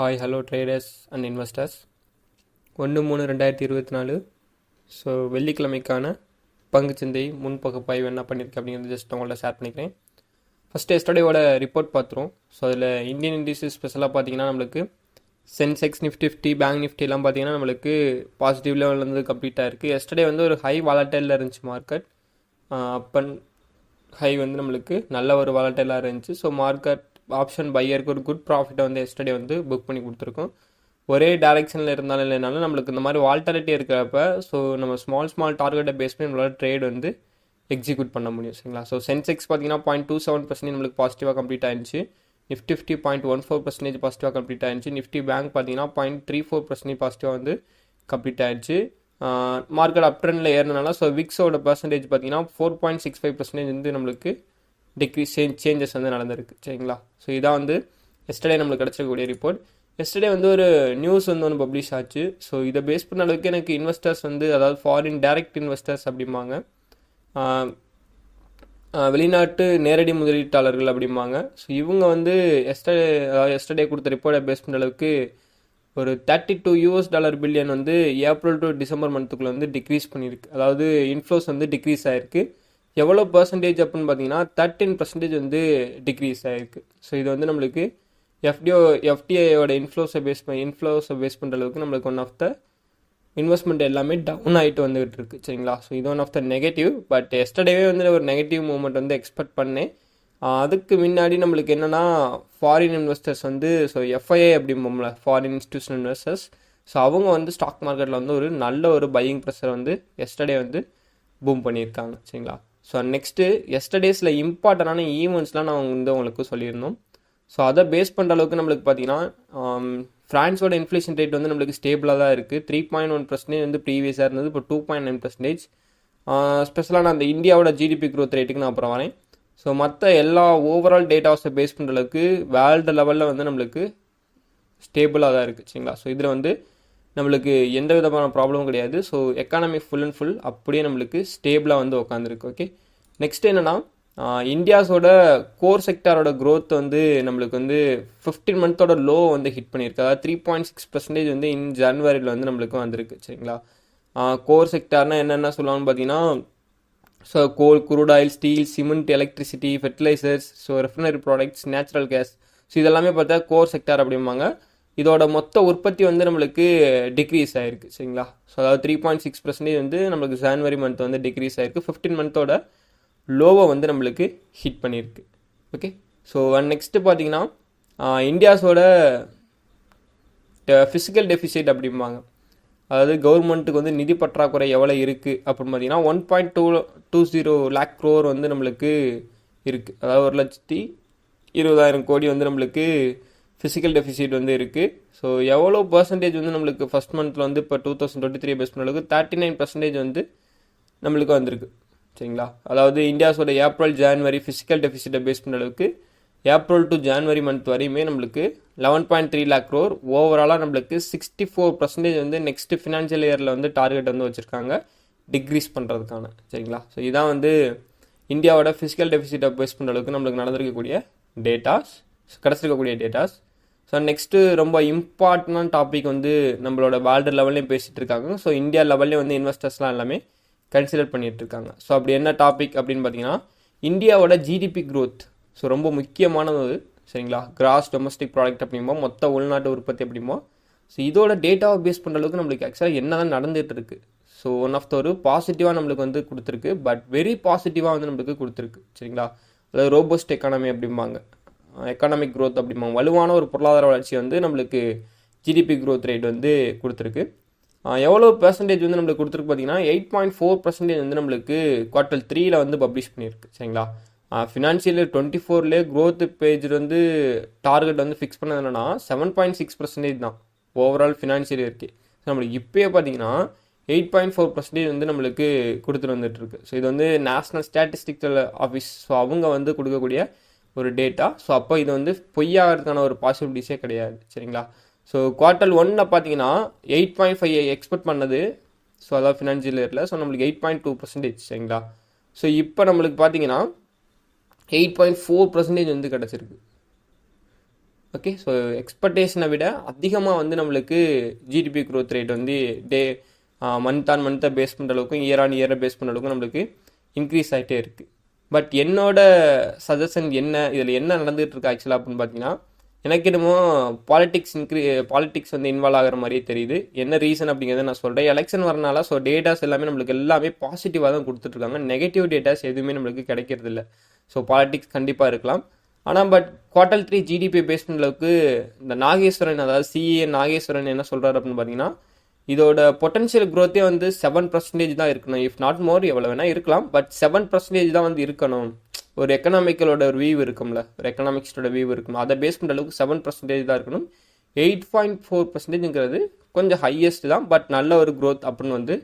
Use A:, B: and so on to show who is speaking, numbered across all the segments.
A: Hi hello traders and investors 1/3/2024 so வெள்ளிக்கிழமைக்கான பங்குச்சந்தை முன்பகுப்பாய்வு என்ன பண்ணியிருக்கு அப்படிங்கிறது ஜஸ்ட் உங்கள்ட்ட ஷேர் பண்ணிக்கிறேன். ஃபஸ்ட்டு எஸ்டர்டேவோட ரிப்போர்ட் பார்த்துருவோம். ஸோ அதில் இந்தியன் இண்டஸ்ட்ரீஸ் ஸ்பெஷலாக பார்த்தீங்கன்னா நம்மளுக்கு சென்செக்ஸ் நிஃப்டி பேங்க் நிஃப்டிலாம் பார்த்தீங்கன்னா நம்மளுக்கு பாசிட்டிவ் லெவலில் வந்து கம்ப்ளீட்டாக இருக்குது. எஸ்டர்டே வந்து ஒரு ஹை வாலட்டைலில் இருந்துச்சு மார்க்கெட். அப் அண்ட் ஹை வந்து நம்மளுக்கு நல்ல ஒரு வாலட்டைலாக இருந்துச்சு. ஸோ மார்க்கெட் ஆப்ஷன் பையருக்கு ஒரு குட் ப்ராஃபிட்டை வந்து எஸ்டர்டே வந்து புக் பண்ணி கொடுத்துருக்கோம். ஒரே டைரெக்ஷனில் இருந்தாலும் இல்லைனாலும் நம்மளுக்கு இந்த மாதிரி வால்டாலிட்டி இருக்கிறப்ப ஸோ நம்ம ஸ்மால் டார்கெட்டை பேஸ் பண்ணி நம்மளோட ட்ரேட் வந்து எக்ஸிக்யூட் பண்ண முடியும். சரிங்களா? ஸோ சென்செக்ஸ் பார்த்தீங்கன்னா 0.27% நம்மளுக்கு பாசிட்டிவாக கம்ப்ளீட் ஆயிருந்துச்சு. நிஃப்டி 0.14% பாசிட்டிவாக கம்ப்ளீட் ஆயிருந்துச்சு. நிஃப்டி பேங்க் பார்த்தீங்கன்னா 0.34% பாசிட்டிவாக வந்து கம்ப்ளீட் ஆயிருச்சு. மார்க்கெட் அப் ட்ரெண்டில் ஏறினால ஸோ விக்ஸோட பர்சன்டேஜ் பார்த்தீங்கன்னா 4.65% வந்து நம்மளுக்கு டிக்ரீஸ் சேஞ்சஸ் வந்து நடந்திருக்கு. சரிங்களா? ஸோ இதான் வந்து எஸ்டர்டே நம்மளுக்கு கிடச்சிருக்கக்கூடிய ரிப்போர்ட். எஸ்டர்டே வந்து ஒரு நியூஸ் வந்து ஒன்று பப்ளிஷ் ஆச்சு. ஸோ இதை பேஸ் பண்ண அளவுக்கு எனக்கு இன்வெஸ்டர்ஸ் வந்து அதாவது ஃபாரின் டைரக்ட் இன்வெஸ்டர்ஸ் அப்படிம்பாங்க, வெளிநாட்டு நேரடி முதலீட்டாளர்கள் அப்படிம்பாங்க. ஸோ இவங்க வந்து எஸ்டர்டே கொடுத்த ரிப்போர்ட்டை பேஸ் பண்ண அளவுக்கு ஒரு $32 பில்லியன் வந்து ஏப்ரல் டு டிசம்பர் மந்த்துக்குள்ளே வந்து டிக்ரீஸ் பண்ணியிருக்கு. அதாவது இன்ஃப்ளோஸ் வந்து டிக்ரீஸ் ஆகிருக்கு. எவ்வளோ பர்சன்டேஜ் அப்படின்னு பார்த்தீங்கன்னா 13% வந்து டிக்ரீஸ் ஆகிருக்கு. ஸோ இது வந்து நம்மளுக்கு எஃப்டிஐயோட இன்ஃப்ளோஸை பேஸ் பண்ணுற அளவுக்கு நம்மளுக்கு ஒன் ஆஃப் த இன்வெஸ்ட்மெண்ட் எல்லாமே டவுன் ஆகிட்டு வந்துகிட்டு இருக்கு. சரிங்களா? ஸோ இது one of the negative. But எஸ்டர்டேவே வந்து ஒரு நெகட்டிவ் மூவ்மெண்ட் வந்து எக்ஸ்பெக்ட் பண்ணேன். அதுக்கு முன்னாடி நம்மளுக்கு என்னென்னா ஃபாரின் இன்வெஸ்டர்ஸ் வந்து ஸோ எஃப்ஐஐ அப்படிம்போம்ல, ஃபாரின் இன்ஸ்டியூஷனல் இன்வெஸ்டர்ஸ், ஸோ அவங்க வந்து ஸ்டாக் மார்க்கெட்டில் வந்து ஒரு நல்ல ஒரு பையிங் ப்ரெஷர் வந்து எஸ்டர்டே வந்து பூம் பண்ணியிருக்காங்க. சரிங்களா? ஸோ நெக்ஸ்ட்டு எஸ்டர்டேஸில் இம்பார்ட்டண்டான ஈவெண்ட்ஸ்லாம் நான் வந்து உங்களுக்கு சொல்லியிருந்தோம். ஸோ அதை பேஸ் பண்ணுற அளவுக்கு நம்மளுக்கு பார்த்தீங்கன்னா ஃப்ரான்ஸோட இன்ஃப்ளேஷன் ரேட் வந்து நம்மளுக்கு ஸ்டேபிளாக தான் இருக்குது. 3.1% வந்து ப்ரீவியஸாக இருந்தது, இப்போ 2.9%. ஸ்பெஷலாக நான் அந்த இந்தியாவோட ஜிடிபி க்ரோத் ரேட்டுக்கு நான் அப்புறம் வரேன். ஸோ மற்ற எல்லா ஓவரால் டேட்டாஸை பேஸ் பண்ணுற அளவுக்கு வேர்ல்டு லெவலில் வந்து நம்மளுக்கு ஸ்டேபிளாக தான் இருக்குது. சரிங்களா? ஸோ இதில் வந்து நம்மளுக்கு எந்த விதமான ப்ராப்ளமும் கிடையாது. So economy full and full அப்படியே நம்மளுக்கு ஸ்டேபிளாக வந்து உட்காந்துருக்கு. ஓகே, நெக்ஸ்ட் என்னென்னா இந்தியாஸோட கோர் செக்டாரோட க்ரோத் வந்து நம்மளுக்கு வந்து 15 மந்த்தோட லோ வந்து ஹிட் பண்ணியிருக்கு. அதாவது 3.6% வந்து ஜனவரியில் வந்து நம்மளுக்கு வந்திருக்கு. சரிங்களா? கோர் செக்டார்னா என்னென்ன சொல்லுவாங்கன்னு பார்த்தீங்கன்னா so coal, crude oil, steel, cement, electricity, fertilisers, so refinery products, natural gas, so இதெல்லாமே பார்த்தா கோர் செக்டார் அப்படிம்பாங்க. இதோட மொத்த உற்பத்தி வந்து நம்மளுக்கு டிக்ரீஸ் ஆகிருக்கு. சரிங்களா? ஸோ அதாவது 3.6% வந்து நம்மளுக்கு ஜனவரி மந்த் வந்து டிக்ரீஸ் ஆகிருக்கு. 15 மந்த்தோட லோவை வந்து நம்மளுக்கு ஹிட் பண்ணியிருக்கு. ஓகே, ஸோ நெக்ஸ்ட்டு பார்த்தீங்கன்னா இந்தியாஸோட ஃபிசிக்கல் டெஃபிசிட் அப்படிம்பாங்க. அதாவது கவர்மெண்ட்டுக்கு வந்து நிதி பற்றாக்குறை எவ்வளோ இருக்குது அப்படின்னு பார்த்தீங்கன்னா 1.220 lakh crore வந்து நம்மளுக்கு இருக்குது. அதாவது 1,20,000 கோடி வந்து நம்மளுக்கு ஃபிசிக்கல் டெஃபிசிட் வந்து இருக்குது. ஸோ எவ்வளோ பர்சன்டேஜ் வந்து நம்மளுக்கு ஃபஸ்ட் மந்தில் வந்து இப்போ 2023 பேஸ் பண்ண அளவுக்கு 39% வந்து நம்மளுக்கு வந்திருக்கு. சரிங்களா? அதாவது இந்தியாஸோட ஏப்ரல் ஜான்வரி ஃபிசிக்கல் டெஃபிசிட்டை பேஸ் பண்ண அளவுக்கு ஏப்ரல் டு ஜான்வரி மந்த் வரையுமே நம்மளுக்கு 11.3 lakh crore. ஓவராலாக நம்மளுக்கு 64% வந்து நெக்ஸ்ட் ஃபினான்ஷியல் இயரில் வந்து டார்கெட் வந்து வச்சுருக்காங்க டிக்ரீஸ் பண்ணுறதுக்கான. சரிங்களா? ஸோ இதான் வந்து இந்தியாவோட ஃபிசிக்கல் டெஃபிசிட்டை பேஸ் பண்ணுற அளவுக்கு நம்மளுக்கு நடந்திருக்கக்கூடிய டேட்டாஸ், கிடச்சிருக்கக்கூடிய டேட்டாஸ். ஸோ நெக்ஸ்ட்டு ரொம்ப இம்பார்ட்டண்டான டாபிக் வந்து நம்மளோட வேர்ல்டு லெவல்லையும் பேசிகிட்டு இருக்காங்க. ஸோ இந்தியா லெவல்லையும் வந்து இன்வெஸ்டர்ஸ்லாம் எல்லாமே கன்சிடர் பண்ணிகிட்டு இருக்காங்க. ஸோ அப்படி என்ன டாபிக் அப்படின்னு பார்த்தீங்கன்னா இந்தியாவோட ஜிடிபி க்ரோத். ஸோ ரொம்ப முக்கியமானது. சரிங்களா? கிராஸ் டொமஸ்டிக் ப்ராடக்ட் அப்படிம்போம், மொத்த உள்நாட்டு உற்பத்தி அப்படிம்போம். ஸோ இதோட டேட்டாவை பேஸ் பண்ணுற அளவுக்கு நம்மளுக்கு ஆக்சுவலாக என்ன தான் நடந்துகிட்டு இருக்குது. ஸோ ஒன் ஆஃப் த ஒரு பாசிட்டிவாக நம்மளுக்கு வந்து கொடுத்துருக்கு, பட் வெரி பாசிட்டிவாக வந்து நம்மளுக்கு கொடுத்துருக்கு. சரிங்களா? அதாவது ரோபஸ்ட் எக்கானமி அப்படிம்பாங்க, எக்கானமிக் க்ரோத் அப்படிம்பாங்க. வலுவான ஒரு பொருளாதார வளர்ச்சி வந்து நம்மளுக்கு ஜிடிபி க்ரோத் ரேட் வந்து கொடுத்துருக்கு. எவ்வளோ பெர்சன்டேஜ் வந்து நம்மளுக்கு கொடுத்துருக்கு பார்த்தீங்கன்னா 8.4% வந்து நம்மளுக்கு Q3 வந்து பப்ளிஷ் பண்ணியிருக்கு. சரிங்களா? ஃபினான்ஷியல் 24 க்ரோத் பேஜ் வந்து டார்கெட் வந்து ஃபிக்ஸ் பண்ணது என்னன்னா 7.6% தான் ஓவரால் ஃபினான்ஷியல் இயருக்கு. ஸோ நம்மளுக்கு இப்போயே பார்த்தீங்கன்னா 8.4% வந்து நம்மளுக்கு கொடுத்துட்டு வந்துட்டுருக்கு. ஸோ இது வந்து நேஷ்னல் ஸ்டாட்டிஸ்டிக்கல் ஆஃபீஸ், ஸோ அவங்க வந்து கொடுக்கக்கூடிய ஒரு டேட்டா. ஸோ அப்போ இது வந்து பொய்யாகிறதுக்கான ஒரு பாசிபிலிட்டிஸே கிடையாது. சரிங்களா? ஸோ Q1 பார்த்தீங்கன்னா 8.5 எக்ஸ்பெக்ட் பண்ணது. ஸோ அதாவது ஃபினான்ஷியல் இயரில் ஸோ நம்மளுக்கு 8.2%. சரிங்களா? ஸோ இப்போ நம்மளுக்கு பார்த்தீங்கன்னா 8.4% வந்து கிடச்சிருக்கு. ஓகே, ஸோ எக்ஸ்பெக்டேஷனை விட அதிகமாக வந்து நம்மளுக்கு ஜிடிபி க்ரோத் ரேட் வந்து மந்த் ஆன் மந்த்தை பேஸ் பண்ணுற அளவுக்கும் இயர் ஆன் இயரை பேஸ் பண்ணுற அளவுக்கும் நம்மளுக்கு இன்க்ரீஸ் ஆகிட்டே இருக்குது. பட் என்னோட சஜஷன் என்ன, இதில் என்ன நடந்துகிட்டு இருக்கு ஆக்சுவலாக அப்படின்னு பார்த்தீங்கன்னா, எனக்கு என்னமோ பாலிட்டிக்ஸ் வந்து இன்வால்வ் ஆகிற மாதிரியே தெரியுது. என்ன ரீசன் அப்படிங்கிறத நான் சொல்கிறேன். எலெக்ஷன் வரனால ஸோ டேட்டாஸ் எல்லாமே நம்மளுக்கு எல்லாமே பாசிட்டிவாக தான் கொடுத்துட்ருக்காங்க. நெகட்டிவ் டேட்டாஸ் எதுவுமே நம்மளுக்கு கிடைக்கிறது இல்லை. ஸோ பாலிட்டிக்ஸ் கண்டிப்பாக இருக்கலாம். ஆனால் பட் Q3 ஜிடிபி பேஸ் பண்ண அளவுக்கு இந்த நாகேஸ்வரன், அதாவது சிஏ நாகேஸ்வரன் என்ன சொல்கிறாரு அப்படின்னு பார்த்தீங்கன்னா, இதோட பொட்டன்ஷியல் க்ரோத்தே வந்து 7% தான் இருக்கணும். இஃப் நாட் மோர், எவ்வளோ வேணால் இருக்கலாம், பட் 7% தான் வந்து இருக்கணும். ஒரு எக்கனாமிக்கலோட ஒரு வியூ இருக்கும்ல, ஒரு எக்கனாமிக்ஸோட வியூ இருக்கும், அதை பேஸ் பண்ணுற அளவுக்கு 7% தான் இருக்கணும். 8.4%ங்கிறது கொஞ்சம் ஹையஸ்ட் தான், பட் நல்ல ஒரு க்ரோத் அப்படின்னு வந்து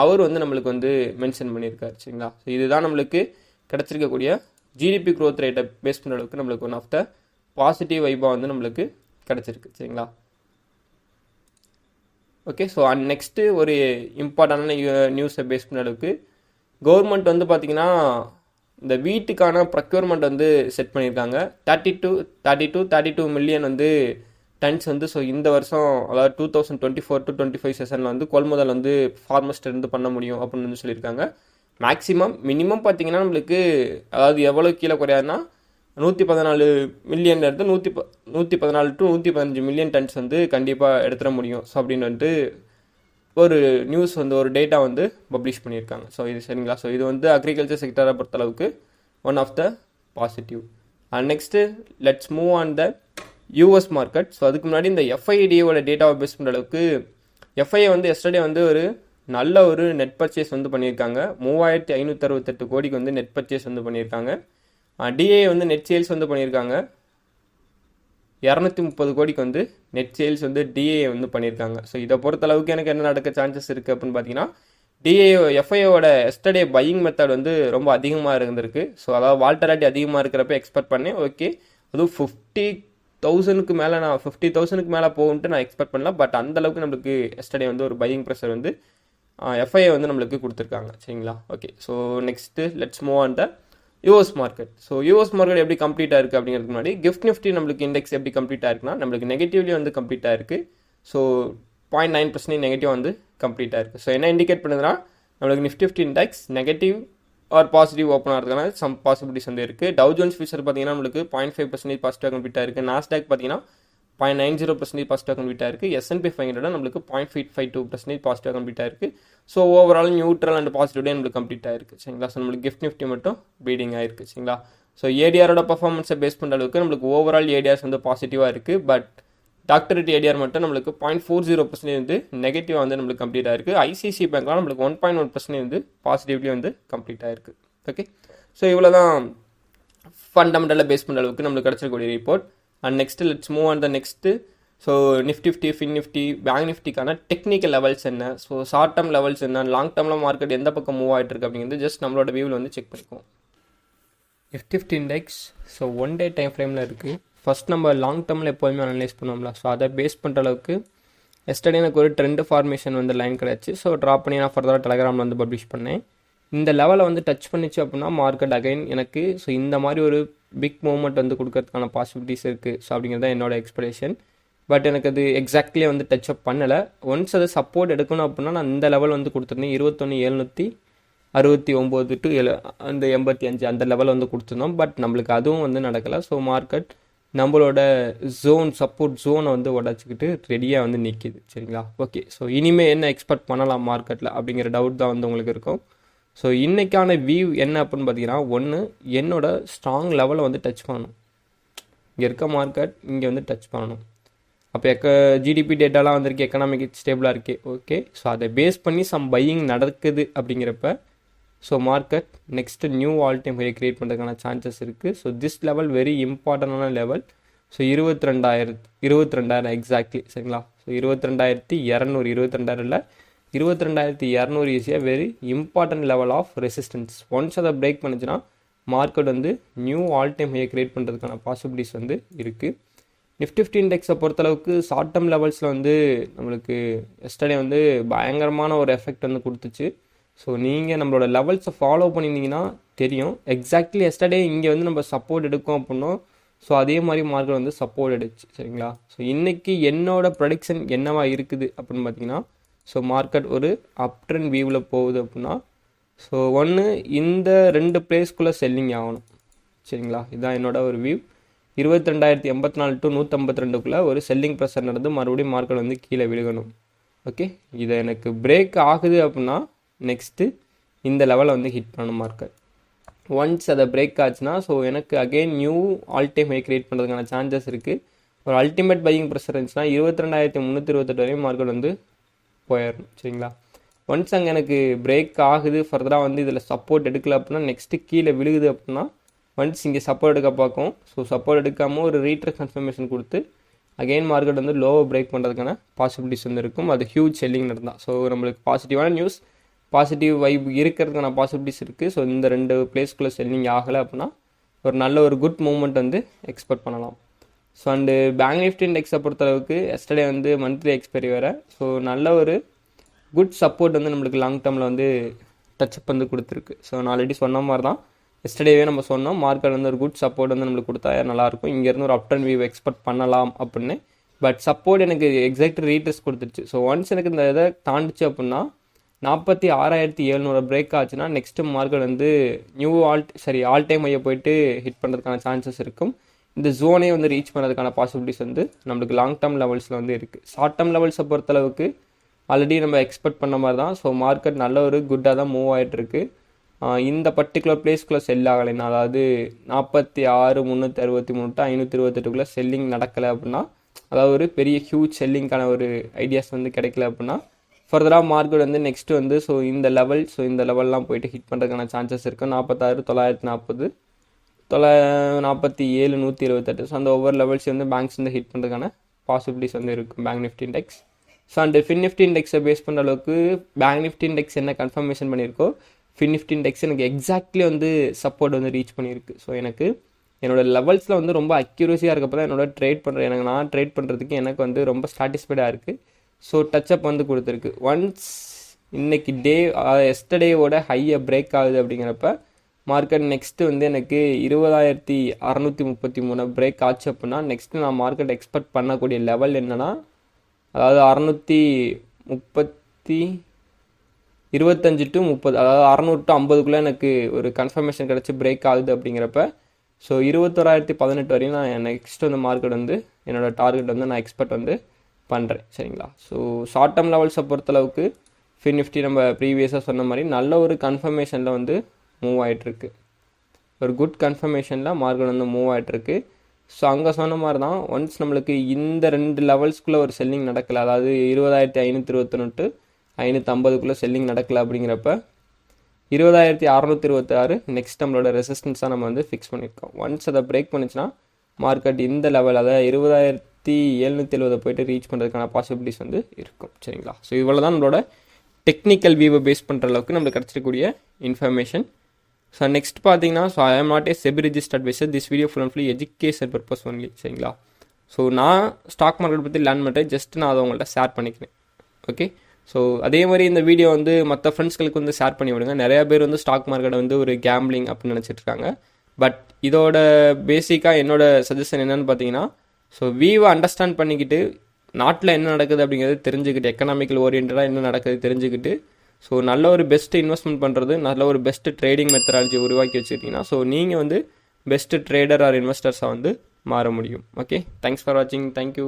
A: அவர் வந்து நம்மளுக்கு வந்து மென்ஷன் பண்ணியிருக்காரு. சரிங்களா? ஸோ இதுதான் நம்மளுக்கு கிடச்சிருக்கக்கூடிய ஜிடிபி க்ரோத் ரேட்டை பேஸ் பண்ணுற அளவுக்கு நம்மளுக்கு ஒன் ஆஃப் த பாசிட்டிவ் வைபாக வந்து நம்மளுக்கு கிடச்சிருக்கு. சரிங்களா? ஓகே, ஸோ நெக்ஸ்ட்டு ஒரு இம்பார்ட்டண்டான நியூஸை பேஸ் பண்ண அளவுக்கு கவர்மெண்ட் வந்து பார்த்திங்கன்னா இந்த வீட்டுக்கான ப்ரொக்யூர்மெண்ட் வந்து செட் பண்ணியிருக்காங்க. 32 மில்லியன் வந்து டன்ஸ் வந்து ஸோ இந்த வருஷம், அதாவது 2024-25 செஷனில் வந்து கொள்முதல் வந்து ஃபார்மஸ்ட் இருந்து பண்ண முடியும் அப்படின்னு வந்து சொல்லியிருக்காங்க. மினிமம் பார்த்தீங்கன்னா நம்மளுக்கு, அதாவது எவ்வளோ கீழே குறையாதுன்னா 114 மில்லியன்லேருந்து 114 to 115 மில்லியன் டன்ஸ் வந்து கண்டிப்பாக எடுத்துட முடியும். ஸோ அப்படின்னு வந்துட்டு ஒரு நியூஸ் வந்து ஒரு டேட்டா வந்து பப்ளிஷ் பண்ணியிருக்காங்க. ஸோ இது சரிங்களா? ஸோ இது வந்து அக்ரிகல்ச்சர் செக்டரை பொறுத்தளவுக்கு one of the positive. And next let's move on the US market. So அதுக்கு முன்னாடி இந்த எஃப்ஐடியோட டேட்டாவை பேஸ் பண்ணுற அளவுக்கு எஃப்ஐஏ வந்து எஸ்டர்டே வந்து ஒரு நல்ல ஒரு நெட் பர்ச்சேஸ் வந்து பண்ணியிருக்காங்க. 3568 கோடிக்கு வந்து நெட் பர்ச்சேஸ் வந்து பண்ணியிருக்காங்க. டிஏ வந்து நெட் சேல்ஸ் வந்து பண்ணியிருக்காங்க. 230 கோடிக்கு வந்து நெட் சேல்ஸ் வந்து டிஏ வந்து பண்ணியிருக்காங்க. ஸோ இதை பொறுத்தளவுக்கு எனக்கு என்ன நடக்க சான்சஸ் இருக்குது அப்படின்னு பார்த்தீங்கன்னா, எஃப்ஐஓட எஸ்டர்டே பையிங் மெத்தட் வந்து ரொம்ப அதிகமாக இருந்திருக்கு. ஸோ அதாவது வால்டராட்டி அதிகமாக இருக்கிறப்ப எக்ஸ்பெக்ட் பண்ணேன். ஓகே, அதுவும் 50,000க்கு மேலே, நான் 50,000க்கு மேலே போகும்ட்டு நான் எக்ஸ்பெக்ட் பண்ணல. பட் அந்தளவுக்கு நம்மளுக்கு எஸ்டர்டே வந்து ஒரு பையிங் ப்ரெஷர் வந்து எஃப்ஐஏ வந்து நம்மளுக்கு கொடுத்துருக்காங்க. சரிங்களா? Okay, so next let's move on the US market. So US market எப்படி கம்ப்ளீட்டாக இருக்குது அப்படிங்கிறதுக்கு முன்னாடி கிஃப்ட் நிஃப்டி நம்மளுக்கு இண்டெக்ஸ் எப்படி கம்ப்ளீட்டாக இருக்குன்னா, நம்மளுக்கு நெகட்டிவ்லேயே வந்து கம்ப்ளீட்டாக இருக்குது. ஸோ 0.9% நெகட்டிவ் வந்து கம்ப்ளீட்டாக இருக்குது. ஸோ என்ன இண்டிகேட் பண்ணுதுன்னா, நம்மளுக்கு Nifty index negative or positive open ஆகிறதுக்கான சம் பாசிபிலிட்டிஸ் வந்து இருக்குது. டவ் ஜோன்ஸ் ஃபியூச்சர் பார்த்தீங்கன்னா நம்மளுக்கு 0.5% பாசிட்டிவாக கம்ப்ளீட்டாக இருக்குது. நாஸ்டாக் பார்த்தீங்கன்னா 0.90% பாசிட்டிவாக கம்ப்ளீட்டாக இருக்குது. S&P 500 நம்மளுக்கு 0.52% பாசிட்டிவாக கம்ப்ளீட்டாக இருக்குது. So overall neutral and positive நம்மளுக்கு கம்ப்ளீட்டாக இருக்குது. சரிங்களா? ஸோ நம்மளுக்கு கிஃப்ட் நிஃப்டி மட்டும் பீடிங் ஆகிருக்கு. சரிங்களா? ஸோ ஏடிஆரோட பர்ஃபார்மன்ஸை பேஸ் பண்ணுற அளவுக்கு நம்மளுக்கு ஓவரால் ஏடிஆர்ஸ் வந்து பாசிட்டிவாக இருக்குது. பட் டாக்டரேட் ஏடிஆர் மட்டும் நம்மளுக்கு 0.40% வந்து நெகட்டிவாக வந்து நம்மளுக்கு கம்ப்ளீட்டாக இருக்குது. ஐசிசி பேங்க்லாம் நம்மளுக்கு 1.1% வந்து பாசிட்டிவ்லி வந்து கம்ப்ளீட்டாக இருக்குது. ஓகே, ஸோ இவ்வளோ தான் ஃபண்டமெண்டலாக பேஸ் பண்ணுற அளவுக்கு நம்மளுக்கு கிடச்சிருக்கக்கூடிய report. And next let's move on the next. So Nifty, fin Nifty, bank நிஃப்டிக்கான டெக்னிக்கல் லெவல்ஸ் என்ன, ஸோ ஷார்ட் டேர்ம் லெவல்ஸ் என்ன, லாங் டேர்மில் மார்க்கெட் எந்த பக்கம் மூவ் ஆகிட்டு இருக்கு அப்படிங்கிறது ஜஸ்ட் நம்மளோட வியூவில் வந்து செக் பண்ணிக்குவோம். Nifty index so 1 day time ஃப்ரேமில் இருக்குது. ஃபஸ்ட் நம்ம லாங் டேர்மில் எப்போதுமே அனலைஸ் பண்ணுவோம்ல, ஸோ அதை பேஸ் பண்ணுற அளவுக்கு எஸ்டர்டே எனக்கு ஒரு ட்ரெண்ட் ஃபார்மேஷன் வந்து லைன் கிடச்சி. ஸோ ட்ராப் பண்ணி நான் ஃபர்தராக டெலகிராமில் வந்து பப்ளிஷ் பண்ணேன். இந்த லெவலை வந்து டச் பண்ணிச்சு அப்படின்னா மார்க்கெட் அகைன் எனக்கு ஸோ இந்த மாதிரி ஒரு பிக் மூவ்மெண்ட் வந்து கொடுக்கறதுக்கான பாசிபிலிட்டிஸ் இருக்குது. ஸோ அப்படிங்கிறது தான் என்னோட எக்ஸ்பெக்டேஷன். பட் எனக்கு அது எக்ஸாக்ட்லி வந்து டச் அப் பண்ணலை. ஒன்ஸ் அது சப்போர்ட் எடுக்கணும் அப்படின்னா நான் இந்த லெவல் வந்து கொடுத்துருந்தேன். 21,769 to அந்த 85 அந்த லெவல் வந்து கொடுத்துருந்தோம். பட் நம்மளுக்கு அதுவும் வந்து நடக்கலை. ஸோ மார்க்கெட் நம்மளோட சப்போர்ட் ஜோனை வந்து உடச்சிக்கிட்டு ரெடியாக வந்து நிற்கிது. சரிங்களா? ஓகே, ஸோ இனிமேல் என்ன எக்ஸ்பெக்ட் பண்ணலாம் மார்க்கெட்டில் அப்படிங்கிற டவுட் தான் வந்து உங்களுக்கு இருக்கும். ஸோ இன்றைக்கான வியூ என்ன அப்படின்னு பார்த்தீங்கன்னா, ஒன்று என்னோட ஸ்ட்ராங் லெவலை வந்து டச் பண்ணணும். இங்கே இருக்க மார்க்கெட் இங்கே வந்து டச் பண்ணணும். அப்போ ஜிடிபி டேட்டாலாம் வந்திருக்கு, எக்கனாமிக் ஸ்டேபிளாக இருக்குது. ஓகே, ஸோ அதை பேஸ் பண்ணி சம் பையிங் நடக்குது அப்படிங்கிறப்ப so market next new all time high create பண்ணுறதுக்கான சான்சஸ் இருக்குது. ஸோ திஸ் லெவல் வெரி இம்பார்ட்டண்டான லெவல். So 22,000 exactly. சரிங்களா? ஸோ 22,200 இல்லை 22,200 is a very important level of resistance. Once அதை பிரேக் பண்ணுச்சுன்னா மார்க்கெட் வந்து new all time high create பண்ணுறதுக்கான possibilities வந்து இருக்குது. நிஃப்டி இண்டெக்ஸை பொறுத்தளவுக்கு ஷார்ட் டேர்ம் லெவல்ஸில் வந்து நம்மளுக்கு எஸ்டர்டே வந்து பயங்கரமான ஒரு எஃபெக்ட் வந்து கொடுத்துச்சு. ஸோ நீங்கள் நம்மளோட லெவல்ஸை ஃபாலோ பண்ணியிருந்தீங்கன்னா தெரியும். எக்ஸாக்ட்லி எஸ்டர்டே இங்கே வந்து நம்ம சப்போர்ட் எடுக்கும் அப்படின்னோம். ஸோ அதே மாதிரி மார்க்கெட் வந்து சப்போர்ட் அடிச்சு சரிங்களா. ஸோ இன்றைக்கி என்னோட ப்ரொடிக்ஷன் என்னவா இருக்குது அப்படின்னு பார்த்தீங்கன்னா, ஸோ மார்க்கெட் ஒரு அப் ட்ரெண்ட் வியூவில் போகுது அப்படின்னா, ஸோ ஒன்று இந்த 2 பிளேஸ்க்குள்ளே செல்லிங் ஆகணும் சரிங்களா. இதுதான் என்னோட ஒரு வியூ. 22,084 to 152க்குள்ளே ஒரு செல்லிங் ப்ரெஷர் நடந்து மறுபடியும் மார்க்கெட் வந்து கீழே விழுகணும். ஓகே, இதை எனக்கு பிரேக் ஆகுது அப்படின்னா நெக்ஸ்ட்டு இந்த லெவலை வந்து ஹிட் பண்ணணும் மார்க்கெட். ஒன்ஸ் அதை பிரேக் ஆச்சுன்னா ஸோ எனக்கு again new all time high create பண்ணுறதுக்கான சான்சஸ் இருக்குது. ஒரு அல்டிமேட் பையிங் ப்ரெஷர் இருந்துச்சுன்னா 22,328 வரையும் மார்க்கெட் வந்து போயிடணும் சரிங்களா. ஒன்ஸ் அங்கே எனக்கு பிரேக் ஆகுது, ஃபர்தராக வந்து இதில் சப்போர்ட் எடுக்கல அப்படின்னா நெக்ஸ்ட்டு கீழே விழுகுது அப்படின்னா ஒன்ஸ் இங்கே சப்போர்ட் எடுக்க பார்க்கும். ஸோ சப்போர்ட் எடுக்காமல் ஒரு ரீட்ரஸ் கன்ஃபர்மேஷன் கொடுத்து அகெயின் மார்க்கெட் வந்து லோவை பிரேக் பண்ணுறதுக்கான பாசிபிலிட்டிஸ் வந்து இருக்கும். அது ஹியூஜ் செல்லிங் நடந்தால் ஸோ நம்மளுக்கு பாசிட்டிவான நியூஸ், பாசிட்டிவ் வைப் இருக்கிறதுக்கான பாசிபிலிட்டிஸ் இருக்குது. ஸோ இந்த 2 பிளேஸ்க்குள்ளே செல்லிங் ஆகலை அப்படின்னா ஒரு நல்ல ஒரு குட் மூவ்மெண்ட் வந்து எக்ஸ்பெக்ட் பண்ணலாம். ஸோ அண்டு பேங்க் நிஃப்டி இண்டெக்ஸை பொறுத்தளவுக்கு எஸ்டர்டே வந்து மந்த்லி எக்ஸ்பைரி வேறு. ஸோ நல்ல ஒரு குட் சப்போர்ட் வந்து நம்மளுக்கு லாங் டேர்மில் வந்து டச்சப் வந்து கொடுத்துருக்கு. ஸோ நான் ஆல்ரெடி சொன்ன மாதிரி தான் எஸ்டர்டேவே நம்ம சொன்னோம், மார்க்கெட் வந்து ஒரு குட் சப்போர்ட் வந்து நம்மளுக்கு கொடுத்தா நல்லாயிருக்கும், இங்கேருந்து ஒரு அப் ட்ரெண்ட் வியூ எக்ஸ்பெக்ட் பண்ணலாம் அப்படின்னு. பட் சப்போர்ட் எனக்கு எக்ஸாக்ட் ரீட்ரஸ் கொடுத்துருச்சு. ஸோ ஒன்ஸ் எனக்கு இந்த இதை தாண்டிச்சு அப்படின்னா 46,700 பிரேக் ஆச்சுன்னா நெக்ஸ்ட்டு மார்க்கெட் வந்து நியூ ஆல் டைம் ஐயை போயிட்டு ஹிட் பண்ணுறதுக்கான சான்சஸ் இருக்கும். இந்த ஜோனே வந்து ரீச் பண்ணுறதுக்கான பாசிபிலிட்டிஸ் வந்து நம்மளுக்கு லாங் டேர்ம் லெவல்ஸில் வந்து இருக்குது. ஷார்ட் டேர்ம் லெவல்ஸை பொறுத்தளவுக்கு ஆல்ரெடி நம்ம எக்ஸ்பெக்ட் பண்ண மாதிரி தான். ஸோ மார்க்கெட் நல்ல ஒரு குட்டாக தான் மூவ் ஆகிட்டுருக்கு. இந்த பர்டிகுலர் பிளேஸ்க்குள்ளே செல் ஆகலைன்னா, அதாவது 46,363 to 528க்குள்ளே செல்லிங் நடக்கலை அப்படின்னா, அதாவது ஒரு பெரிய ஹியூஜ் செல்லிங்கான ஒரு ஐடியாஸ் வந்து கிடைக்கல அப்படின்னா ஃபர்தராக மார்க்கெட் வந்து நெக்ஸ்ட்டு வந்து ஸோ இந்த லெவல்லாம் போயிட்டு ஹிட் பண்ணுறதுக்கான சான்சஸ் இருக்குது. 46,940, 47, 128. ஸோ அந்த ஒவ்வொரு லெவல்ஸ் வந்து பேங்க்ஸ் வந்து ஹிட் பண்ணுறதுக்கான பாசிபிலிட்டிஸ் வந்து இருக்கும் பேங்க் நிஃப்டி இண்டெக்ஸ். ஸோ அந்த ஃபின் நிஃப்டி இண்டெக்ஸை பேஸ் பண்ணுற அளவுக்கு பேங்க் நிஃப்டி இண்டெக்ஸ் என்ன கன்ஃபர்மேஷன் பண்ணியிருக்கோ ஃபின் நிஃப்டி இண்டெக்ஸ் எனக்கு எக்ஸாக்ட்லி வந்து சப்போர்ட் வந்து ரீச் பண்ணியிருக்கு. ஸோ எனக்கு என்னோடய லெவல்ஸில் வந்து ரொம்ப அக்யூரஸியாக இருக்கப்போ தான் நான் ட்ரேட் பண்ணுறதுக்கு எனக்கு வந்து ரொம்ப சாட்டிஸ்ஃபைடாக இருக்குது. ஸோ டச்சப் வந்து கொடுத்துருக்கு. ஒன்ஸ் இன்னைக்கு எஸ்டர்டேவோட ஹையை பிரேக் ஆகுது அப்படிங்கிறப்ப மார்க்கெட் நெக்ஸ்ட்டு வந்து எனக்கு 20,633 பிரேக் ஆச்சு அப்படின்னா நெக்ஸ்ட்டு நான் மார்க்கெட் எக்ஸ்பெக்ட் பண்ணக்கூடிய லெவல் என்னென்னா, அதாவது 625 to 30, அதாவது 600 to 50க்குள்ளே எனக்கு ஒரு கன்ஃபர்மேஷன் கிடச்சி பிரேக் ஆகுது அப்படிங்கிறப்ப ஸோ 21,018 வரையும் நான் நெக்ஸ்ட் வந்து மார்க்கெட் வந்து என்னோடய டார்கெட் வந்து நான் எக்ஸ்பெக்ட் வந்து பண்ணுறேன் சரிங்களா. ஸோ ஷார்ட் டேர்ம் லெவல்ஸை பொறுத்தளவுக்கு ஃபின் நிஃப்டி நம்ம ப்ரீவியஸாக சொன்ன மாதிரி நல்ல ஒரு கன்ஃபர்மேஷனில் வந்து மூவ் ஆகிட்டுருக்கு. ஒரு குட் கன்ஃபர்மேஷனில் மார்க்கெட் வந்து மூவ் ஆகிட்டுருக்கு. ஸோ அங்கே சொன்ன மாதிரி தான் ஒன்ஸ் நம்மளுக்கு இந்த 2 லெவல்ஸ்க்குள்ளே ஒரு செல்லிங் நடக்கலை, அதாவது 20,521 to 550க்குள்ளே செல்லிங் நடக்கலை அப்படிங்கிறப்ப 20,626 நெக்ஸ்ட் நம்மளோட ரெசிஸ்டன்ஸாக நம்ம வந்து ஃபிக்ஸ் பண்ணியிருக்கோம். ஒன்ஸ் அதை பிரேக் பண்ணிச்சுன்னா மார்க்கெட் இந்த லெவல், அதாவது 20,770 போய்ட்டு ரீச் பண்ணுறதுக்கான பாசிபிலிட்டிஸ் வந்து இருக்கும் சரிங்களா. ஸோ இவ்வளோ தான் நம்மளோட டெக்னிக்கல் வியூவை பேஸ் பண்ணுற அளவுக்கு நம்மளுக்கு கிடச்சிருக்கக்கூடிய இன்ஃபர்மேஷன். ஸோ நெக்ஸ்ட் பார்த்தீங்கன்னா, so I am not a SEBI registered advisor, this video full and fully education purpose only சரிங்களா. ஸோ நான் ஸ்டாக் மார்க்கெட் பற்றி லேர்ன் பண்ணுறேன், ஜஸ்ட் நான் அதை உங்கள்கிட்ட ஷேர் பண்ணிக்கிறேன். ஓகே, ஸோ அதே மாதிரி இந்த வீடியோ வந்து மற்ற ஃப்ரெண்ட்ஸ்களுக்கு வந்து ஷேர் பண்ணி விடுங்க. நிறையா பேர் வந்து ஸ்டாக் மார்க்கெட்டை வந்து ஒரு கேம்பிளிங் அப்படின்னு நினச்சிட்டு இருக்காங்க. பட் இதோட பேசிக்காக என்னோட சஜஷன் என்னென்னு பார்த்தீங்கன்னா, ஸோ வியூவை அண்டர்ஸ்டாண்ட் பண்ணிக்கிட்டு நாட்டில் என்ன நடக்குது அப்படிங்கிறது தெரிஞ்சுக்கிட்டு, எக்கனாமிக்கல் ஓரியன்டாக என்ன நடக்குது தெரிஞ்சுக்கிட்டு, ஸோ நல்ல ஒரு பெஸ்ட்டு இன்வெஸ்ட்மெண்ட் பண்ணுறது, நல்ல ஒரு பெஸ்ட்டு ட்ரேடிங் மெத்தடாலஜி உருவாக்கி வச்சுக்கிட்டிங்கன்னா ஸோ நீங்கள் வந்து பெஸ்ட்டு ட்ரேடர் ஆர் இன்வெஸ்டர்ஸாக வந்து மாற முடியும். ஓகே, தேங்க்ஸ் ஃபார் வாட்சிங், தேங்க்யூ.